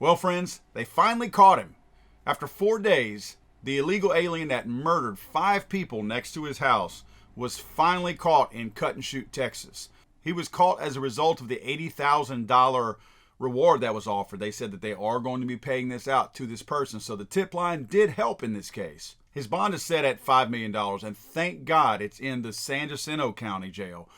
Well, friends, they finally caught him. After 4 days, the illegal alien that murdered 5 people next to his house was finally caught in Cut and Shoot, Texas. He was caught as a result of the $80,000 reward that was offered. They said that they are going to be paying this out to this person, so the tip line did help in this case. His bond is set at $5 million, and thank God it's in the San Jacinto County Jail.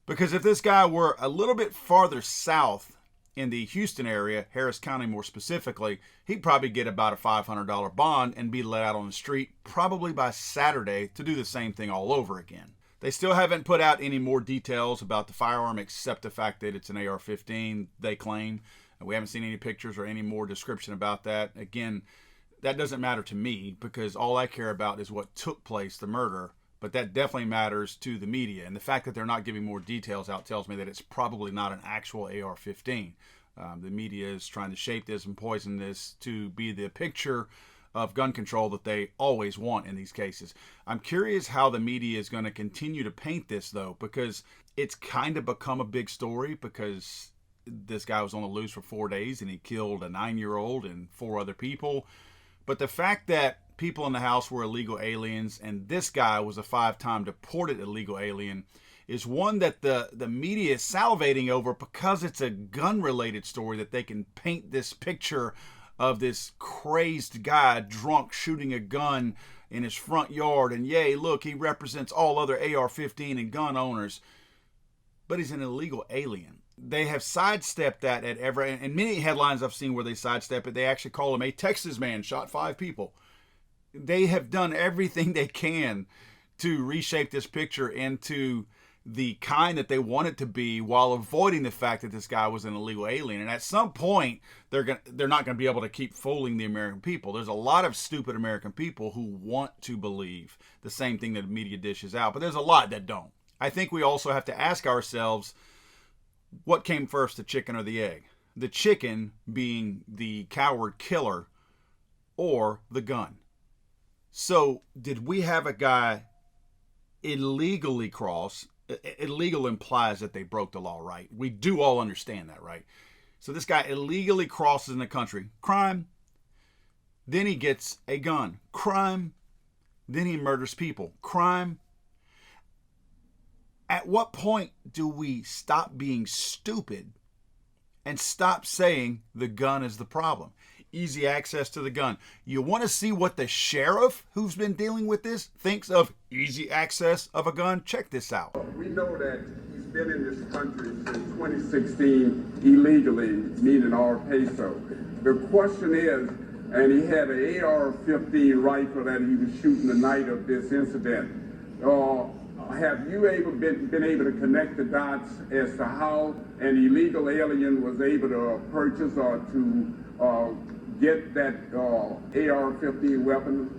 Because if this guy were a little bit farther south in the Houston area, Harris County more specifically, he'd probably get about a $500 bond and be let out on the street probably by Saturday to do the same thing all over again. They still haven't put out any more details about the firearm except the fact that it's an AR-15, they claim. We haven't seen any pictures or any more description about that. Again, that doesn't matter to me because all I care about is what took place, the murder. But that definitely matters to the media. And the fact that they're not giving more details out tells me that it's probably not an actual AR-15. The media is trying to shape this and poison this to be the picture of gun control that they always want in these cases. I'm curious how the media is going to continue to paint this, though, because it's kind of become a big story because this guy was on the loose for 4 days and he killed a 9-year-old and 4 other people. But the fact that people in the house were illegal aliens and this guy was a 5-time deported illegal alien is one that the media is salivating over because it's a gun-related story that they can paint this picture of this crazed guy drunk shooting a gun in his front yard, and yay, look, he represents all other AR-15 and gun owners, but he's an illegal alien. They have sidestepped that at every, and many headlines I've seen where they sidestep it, they actually call him a Texas man shot 5 people. They have done everything they can to reshape this picture into the kind that they want it to be while avoiding the fact that this guy was an illegal alien. And at some point, they're not going to be able to keep fooling the American people. There's a lot of stupid American people who want to believe the same thing that the media dishes out, but there's a lot that don't. I think we also have to ask ourselves, what came first, the chicken or the egg? The chicken being the coward killer or the gun. So did we have a guy illegally cross? Illegal implies that they broke the law, right? We do all understand that, right? So this guy illegally crosses in the country. Crime. Then he gets a gun. Crime. Then he murders people. Crime. At what point do we stop being stupid and stop saying the gun is the problem? Easy access to the gun. You want to see what the sheriff who's been dealing with this thinks of easy access of a gun? Check this out. We know that he's been in this country since 2016 illegally, meaning our peso. The question is, and he had an AR-15 rifle that he was shooting the night of this incident. Have you been able to connect the dots as to how an illegal alien was able to purchase or to get that AR-15 weapon?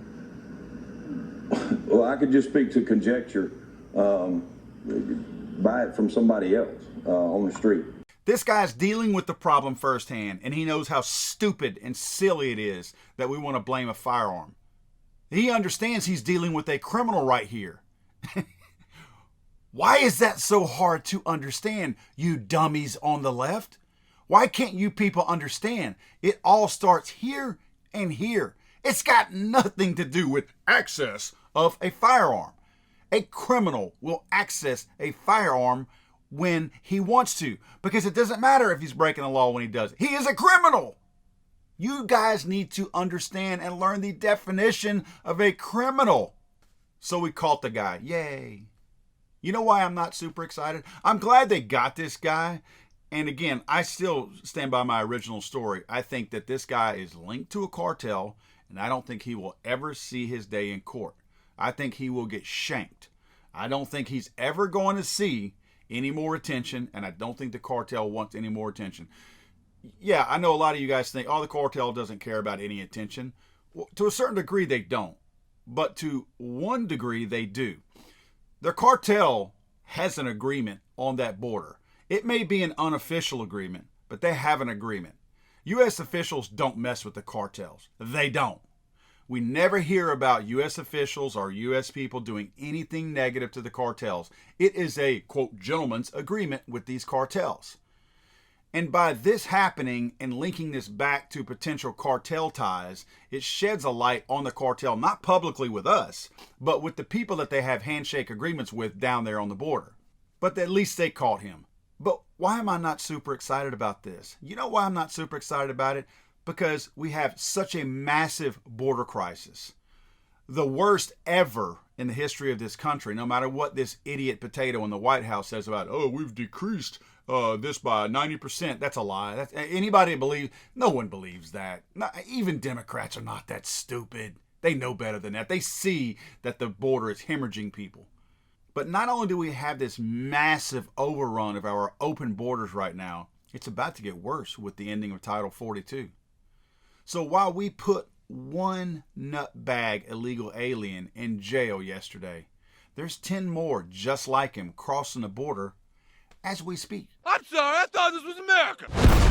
Well, I could just speak to conjecture. Buy it from somebody else on the street. This guy's dealing with the problem firsthand, and he knows how stupid and silly it is that we want to blame a firearm. He understands he's dealing with a criminal right here. Why is that so hard to understand, you dummies on the left? Why can't you people understand? It all starts here and here. It's got nothing to do with access of a firearm. A criminal will access a firearm when he wants to, because it doesn't matter if he's breaking the law when he does it. He is a criminal. You guys need to understand and learn the definition of a criminal. So we caught the guy. Yay. You know why I'm not super excited? I'm glad they got this guy. And again, I still stand by my original story. I think that this guy is linked to a cartel, and I don't think he will ever see his day in court. I think he will get shanked. I don't think he's ever going to see any more attention, and I don't think the cartel wants any more attention. Yeah, I know a lot of you guys think, oh, the cartel doesn't care about any attention. Well, to a certain degree, they don't. But to one degree, they do. The cartel has an agreement on that border. It may be an unofficial agreement, but they have an agreement. U.S. officials don't mess with the cartels. They don't. We never hear about U.S. officials or U.S. people doing anything negative to the cartels. It is a, quote, gentleman's agreement with these cartels. And by this happening and linking this back to potential cartel ties, it sheds a light on the cartel, not publicly with us, but with the people that they have handshake agreements with down there on the border. But at least they caught him. But why am I not super excited about this? You know why I'm not super excited about it? Because we have such a massive border crisis. The worst ever in the history of this country, no matter what this idiot potato in the White House says about, oh, we've decreased this by 90%. That's a lie. Anybody believe? No one believes that. Even Democrats are not that stupid. They know better than that. They see that the border is hemorrhaging people. But not only do we have this massive overrun of our open borders right now, it's about to get worse with the ending of Title 42. So while we put one nutbag illegal alien in jail yesterday, there's 10 more just like him crossing the border as we speak. I'm sorry, I thought this was America.